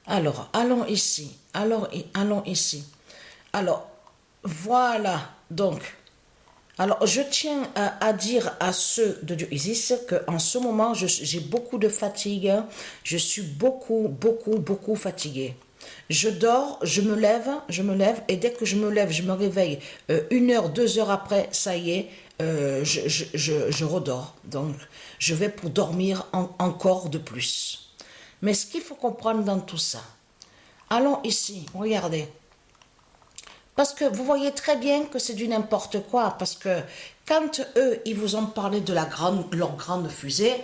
Alors, allons ici. Allons ici. Alors, voilà. Donc, alors, je tiens à dire à ceux de Dieu Isis qu'en ce moment, j'ai beaucoup de fatigue. Je suis beaucoup fatiguée. Je dors, je me lève, et dès que je me lève, je me réveille 1 heure, 2 heures après, ça y est, je redors. Donc, je vais pour dormir encore de plus. Mais ce qu'il faut comprendre dans tout ça, allons ici, regardez. Parce que vous voyez très bien que c'est du n'importe quoi. Parce que quand eux, ils vous ont parlé de leur grande fusée,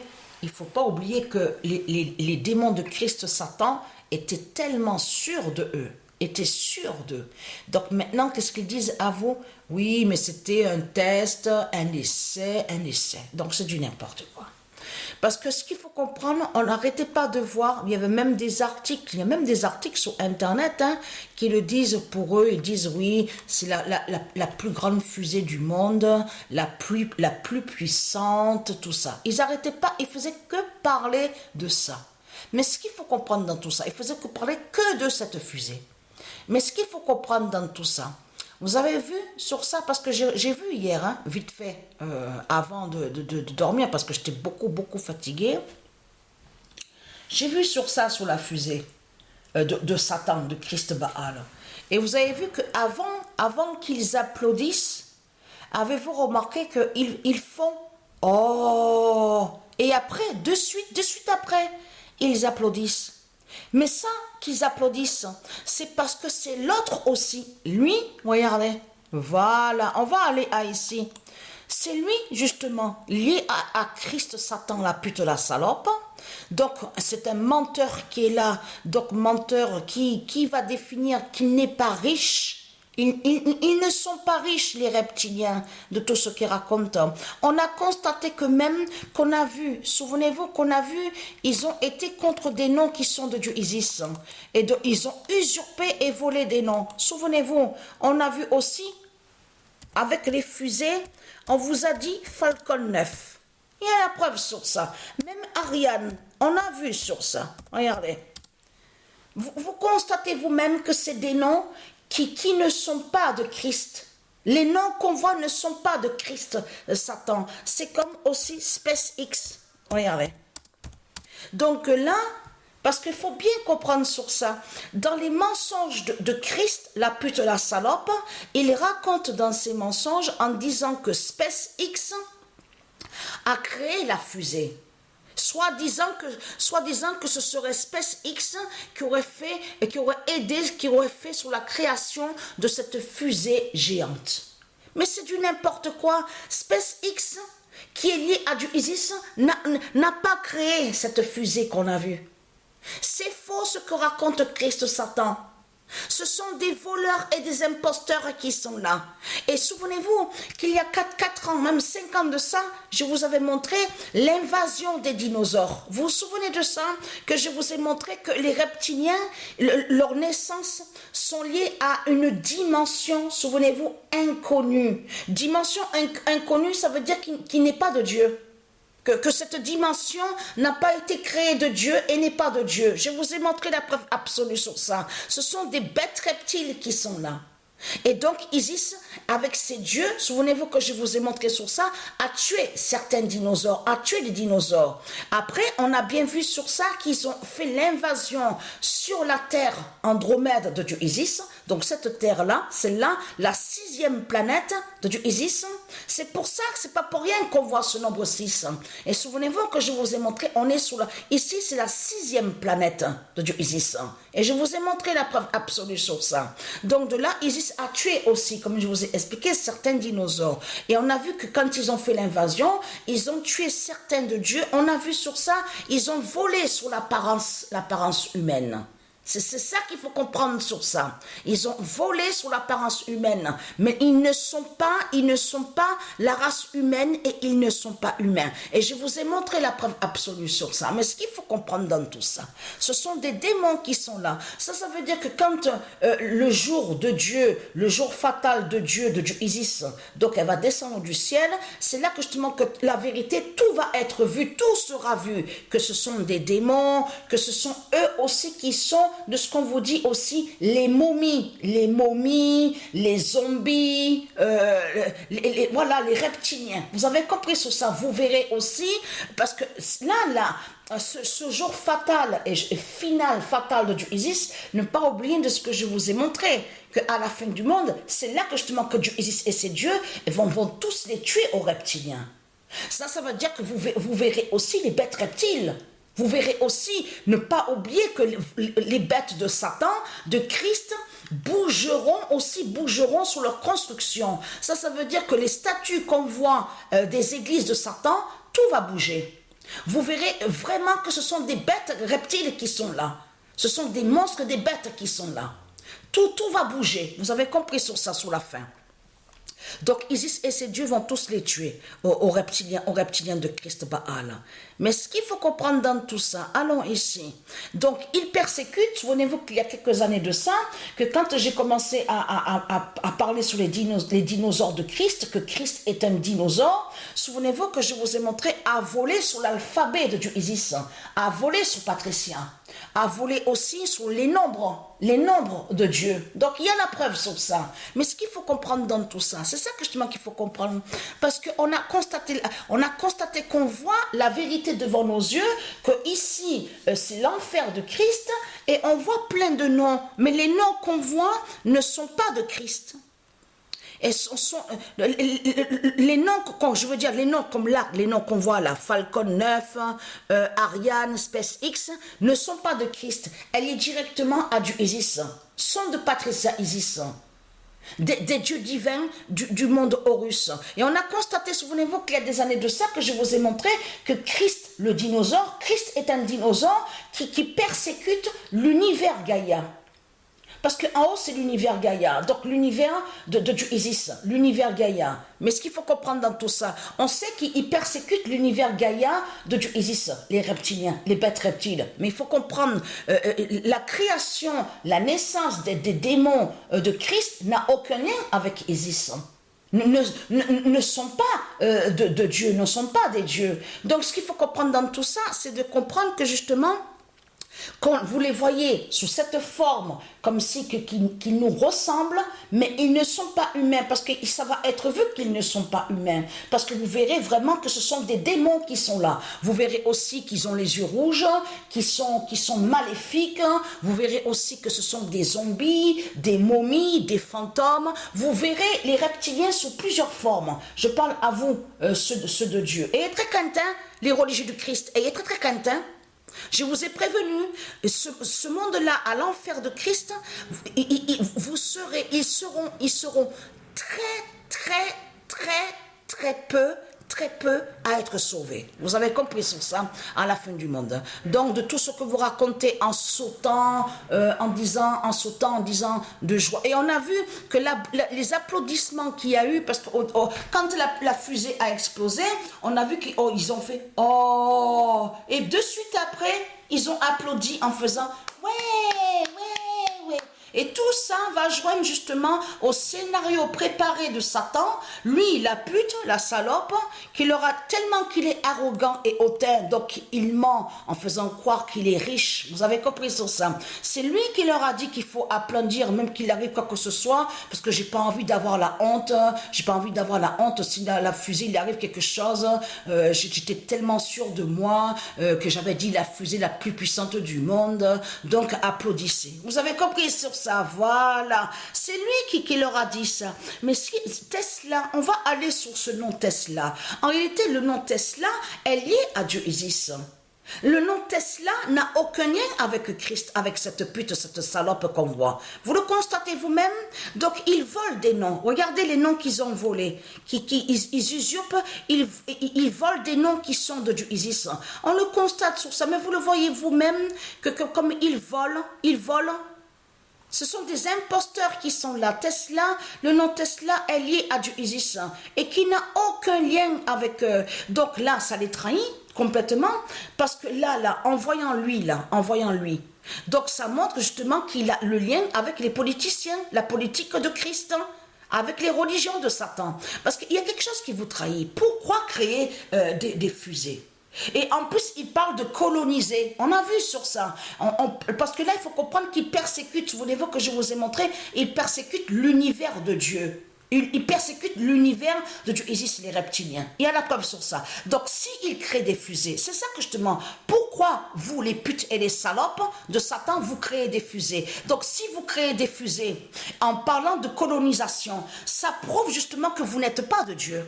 il ne faut pas oublier que les démons de Christ Satan étaient tellement sûrs de eux. Étaient sûrs d'eux. Donc maintenant, qu'est-ce qu'ils disent à vous? Oui, mais c'était un test, un essai. Donc c'est du n'importe quoi. Parce que ce qu'il faut comprendre, on n'arrêtait pas de voir, il y avait même des articles, il y a même des articles sur Internet qui le disent pour eux, ils disent oui, c'est la plus grande fusée du monde, la plus puissante, tout ça. Ils n'arrêtaient pas, ils faisaient que parler de ça. Mais ce qu'il faut comprendre dans tout ça, ils faisaient que parler que de cette fusée. Mais ce qu'il faut comprendre dans tout ça, vous avez vu sur ça, parce que j'ai vu hier, vite fait, avant de dormir, parce que j'étais beaucoup fatiguée. J'ai vu sur ça, sur la fusée de Satan, de Christ Baal. Et vous avez vu qu'avant qu'ils applaudissent, avez-vous remarqué qu'ils font « Oh !» Et après, de suite après, ils applaudissent. Mais ça qu'ils applaudissent, c'est parce que c'est l'autre aussi. Lui, regardez, voilà, on va aller à ici. C'est lui, justement, lié à Christ Satan, la pute, la salope. Donc, c'est un menteur qui est là. Donc, menteur qui va définir qu'il n'est pas riche. Ils ne sont pas riches, les reptiliens, de tout ce qu'ils racontent. On a constaté que même qu'on a vu, souvenez-vous qu'on a vu, ils ont été contre des noms qui sont de Dieu Isis. Et ils ont usurpé et volé des noms. Souvenez-vous, on a vu aussi, avec les fusées, on vous a dit Falcon 9. Il y a la preuve sur ça. Même Ariane, on a vu sur ça. Regardez. Vous constatez vous-même que c'est des noms qui ne sont pas de Christ. Les noms qu'on voit ne sont pas de Christ, Satan. C'est comme aussi SpaceX. Regardez. Donc là, parce qu'il faut bien comprendre sur ça, dans les mensonges de Christ, la pute, la salope, il raconte dans ses mensonges en disant que SpaceX a créé la fusée. Soi-disant que ce serait SpaceX qui aurait fait et qui aurait aidé, qui aurait fait sur la création de cette fusée géante. Mais c'est du n'importe quoi. SpaceX, qui est lié à du ISIS, n'a pas créé cette fusée qu'on a vue. C'est faux ce que raconte Christ Satan. Ce sont des voleurs et des imposteurs qui sont là. Et souvenez-vous qu'il y a 4 ans, même 5 ans de ça, je vous avais montré l'invasion des dinosaures. Vous vous souvenez de ça? Que je vous ai montré que les reptiliens, leur naissance sont liées à une dimension, souvenez-vous, inconnue. Dimension inconnue, ça veut dire qu'il n'est pas de Dieu. Que cette dimension n'a pas été créée de Dieu et n'est pas de Dieu. Je vous ai montré la preuve absolue sur ça. Ce sont des bêtes reptiles qui sont là. Et donc Isis, avec ses dieux, souvenez-vous que je vous ai montré sur ça, a tué certains dinosaures, a tué les dinosaures. Après, on a bien vu sur ça qu'ils ont fait l'invasion sur la terre Andromède de Dieu Isis. Donc cette terre-là, c'est là la 6e planète de Dieu Isis. C'est pour ça que c'est pas pour rien qu'on voit ce nombre 6. Et souvenez-vous que je vous ai montré, on est sur ici c'est la 6e planète de Dieu Isis. Et je vous ai montré la preuve absolue sur ça. Donc de là, Isis a tué aussi, comme je vous ai expliqué, certains dinosaures. Et on a vu que quand ils ont fait l'invasion, ils ont tué certains de Dieu. On a vu sur ça, ils ont volé sur l'apparence humaine. C'est ça qu'il faut comprendre sur ça. Ils ont volé sur l'apparence humaine, mais ils ne sont pas la race humaine et ils ne sont pas humains. Et je vous ai montré la preuve absolue sur ça. Mais ce qu'il faut comprendre dans tout ça, ce sont des démons qui sont là. Ça veut dire que quand le jour de Dieu, le jour fatal de Dieu Isis, donc elle va descendre du ciel, c'est là que justement que la vérité, tout va être vu, tout sera vu, que ce sont des démons, que ce sont eux aussi qui sont de ce qu'on vous dit aussi, les momies, les zombies, voilà, les reptiliens. Vous avez compris sur ça, vous verrez aussi, parce que là, ce jour fatal et final fatal de Dieu Isis, ne pas oublier de ce que je vous ai montré, qu'à la fin du monde, c'est là que justement que Dieu Isis et ses dieux vont tous les tuer aux reptiliens. Ça veut dire que vous verrez aussi les bêtes reptiles. Vous verrez aussi, ne pas oublier que les bêtes de Satan, de Christ, bougeront sur leur construction. Ça veut dire que les statues qu'on voit des églises de Satan, tout va bouger. Vous verrez vraiment que ce sont des bêtes reptiles qui sont là. Ce sont des monstres, des bêtes qui sont là. Tout va bouger. Vous avez compris sur ça, sur la fin. Donc Isis et ses dieux vont tous les tuer aux reptiliens de Christ Baal. Mais ce qu'il faut comprendre dans tout ça, allons ici. Donc ils persécutent, souvenez-vous qu'il y a quelques années de ça, que quand j'ai commencé à parler sur les dinosaures de Christ, que Christ est un dinosaure, souvenez-vous que je vous ai montré à voler sur l'alphabet de Dieu Isis, à voler sur Patricia, à voler aussi sur les nombres de Dieu. Donc il y a la preuve sur ça. Mais ce qu'il faut comprendre dans tout ça, c'est ça que justement qu'il faut comprendre. Parce qu'on a constaté qu'on voit la vérité devant nos yeux, que ici c'est l'enfer de Christ, et on voit plein de noms. Mais les noms qu'on voit ne sont pas de Christ. Et les noms, je veux dire, les noms comme là, les noms qu'on voit là, Falcon 9, Ariane, SpaceX, ne sont pas de Christ. Elle est directement à Dieu Isis, sont de Patricia Isis, des dieux divins du monde Horus. Et on a constaté, souvenez-vous qu'il y a des années de ça, que je vous ai montré que Christ, le dinosaure, Christ est un dinosaure qui persécute l'univers Gaïa. Parce qu'en haut, c'est l'univers Gaïa. Donc, l'univers de Dieu Isis, l'univers Gaïa. Mais ce qu'il faut comprendre dans tout ça, on sait qu'il persécute l'univers Gaïa de Dieu Isis, les reptiliens, les bêtes reptiles. Mais il faut comprendre, la création, la naissance des démons de Christ n'a aucun lien avec Isis. Ne sont pas de Dieu, ne sont pas des dieux. Donc, ce qu'il faut comprendre dans tout ça, c'est de comprendre que justement, quand vous les voyez sous cette forme, comme si qu'ils nous ressemblent, mais ils ne sont pas humains, parce que ça va être vu qu'ils ne sont pas humains, parce que vous verrez vraiment que ce sont des démons qui sont là. Vous verrez aussi qu'ils ont les yeux rouges, qui sont maléfiques. Vous verrez aussi que ce sont des zombies, des momies, des fantômes. Vous verrez les reptiliens sous plusieurs formes. Je parle à vous, ceux de Dieu. Ayez très crainte, les religieux du Christ, ayez très crainte. Je vous ai prévenu, ce monde-là, à l'enfer de Christ, ils seront très peu à être sauvés. Vous avez compris sur ça à la fin du monde. Donc de tout ce que vous racontez en sautant, en disant de joie. Et on a vu que les applaudissements qu'il y a eu, parce que quand la fusée a explosé, on a vu qu'ils ont fait oh, et de suite après ils ont applaudi en faisant ouais. Et tout ça va joindre justement au scénario préparé de Satan. Lui, la pute, la salope, tellement qu'il est arrogant et hautain, donc il ment en faisant croire qu'il est riche. Vous avez compris sur ça. C'est lui qui leur a dit qu'il faut applaudir, même qu'il arrive quoi que ce soit, parce que j'ai pas envie d'avoir la honte. J'ai pas envie d'avoir la honte si la fusée, il arrive quelque chose. J'étais tellement sûr de moi que j'avais dit la fusée la plus puissante du monde. Donc applaudissez. Vous avez compris sur ça. Voilà, c'est lui qui leur a dit ça. Mais Tesla, on va aller sur ce nom Tesla. En réalité, le nom Tesla est lié à Dieu Isis. Le nom Tesla n'a aucun lien avec Christ, avec cette pute, cette salope qu'on voit. Vous le constatez vous-même? Donc, ils volent des noms. Regardez les noms qu'ils ont volés. Ils usurpent, ils volent des noms qui sont de Dieu Isis. On le constate sur ça, mais vous le voyez vous-même que comme ils volent. Ce sont des imposteurs qui sont là. Tesla, le nom Tesla est lié à Dieu Isis et qui n'a aucun lien avec eux. Donc là, ça les trahit complètement parce que là, en voyant lui. Donc ça montre justement qu'il a le lien avec les politiciens, la politique de Christ, avec les religions de Satan. Parce qu'il y a quelque chose qui vous trahit. Pourquoi créer des fusées? Et en plus, il parle de coloniser. On a vu sur ça. Parce que là, il faut comprendre qu'il persécute, voulez-vous que je vous ai montré, il persécute l'univers de Dieu. Il persécute l'univers de Dieu. Isis, les reptiliens. Il y a la preuve sur ça. Donc, s'il crée des fusées, c'est ça que je te demande. Pourquoi vous, les putes et les salopes de Satan, vous créez des fusées? Donc, si vous créez des fusées en parlant de colonisation, ça prouve justement que vous n'êtes pas de Dieu.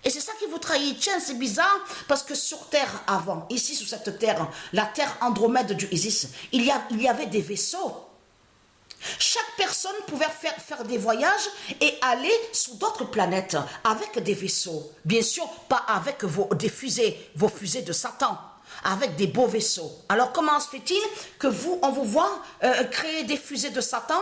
Et c'est ça qui vous trahit. Tiens, c'est bizarre, parce que sur Terre avant, ici sur cette Terre, la Terre Andromède du Isis, il y avait des vaisseaux. Chaque personne pouvait faire des voyages et aller sur d'autres planètes avec des vaisseaux. Bien sûr, pas avec vos fusées de Satan, avec des beaux vaisseaux. Alors comment se fait-il que on vous voit créer des fusées de Satan?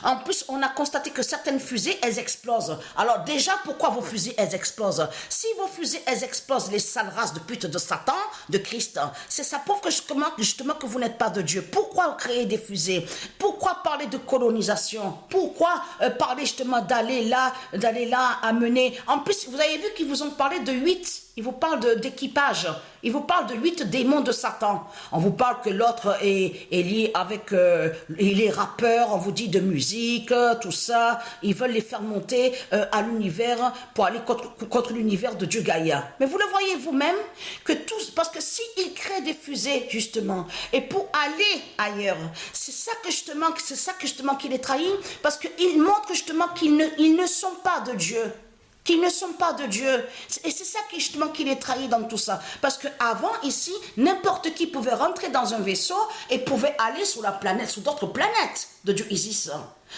En plus, on a constaté que certaines fusées, elles explosent. Alors déjà, pourquoi vos fusées, elles explosent? Si vos fusées, elles explosent, les sales races de pute de Satan, de Christ, c'est ça prouve que justement que vous n'êtes pas de Dieu. Pourquoi créer des fusées? Pourquoi parler de colonisation? Pourquoi parler justement d'aller là, amener? En plus, vous avez vu qu'ils vous ont parlé de 8. Il vous parle d'équipage. Il vous parle de 8 démons de Satan. On vous parle que l'autre est lié avec les rappeurs. On vous dit de musique, tout ça. Ils veulent les faire monter à l'univers pour aller contre l'univers de Dieu Gaïa. Mais vous le voyez vous-même que tous, parce que s'ils créent des fusées justement et pour aller ailleurs, c'est ça que justement qu'il est trahi, parce qu'ils montrent justement qu'ils ne sont pas de Dieu. Qu'ils ne sont pas de Dieu. Et c'est ça qui justement qu'il est trahi dans tout ça. Parce qu'avant, ici, n'importe qui pouvait rentrer dans un vaisseau et pouvait aller sur la planète, sur d'autres planètes de Dieu Isis.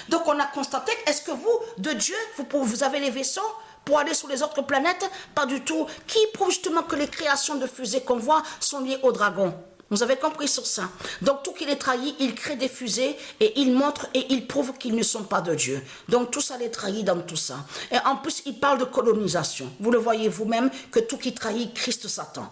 Donc on a constaté, est-ce que vous, de Dieu, vous avez les vaisseaux pour aller sur les autres planètes? Pas du tout. Qui prouve justement que les créations de fusées qu'on voit sont liées au dragon? Vous avez compris sur ça. Donc tout qu'il est trahi, il crée des fusées et il montre et il prouve qu'ils ne sont pas de Dieu. Donc tout ça les trahit dans tout ça. Et en plus, il parle de colonisation. Vous le voyez vous-même que tout qui trahit Christ Satan.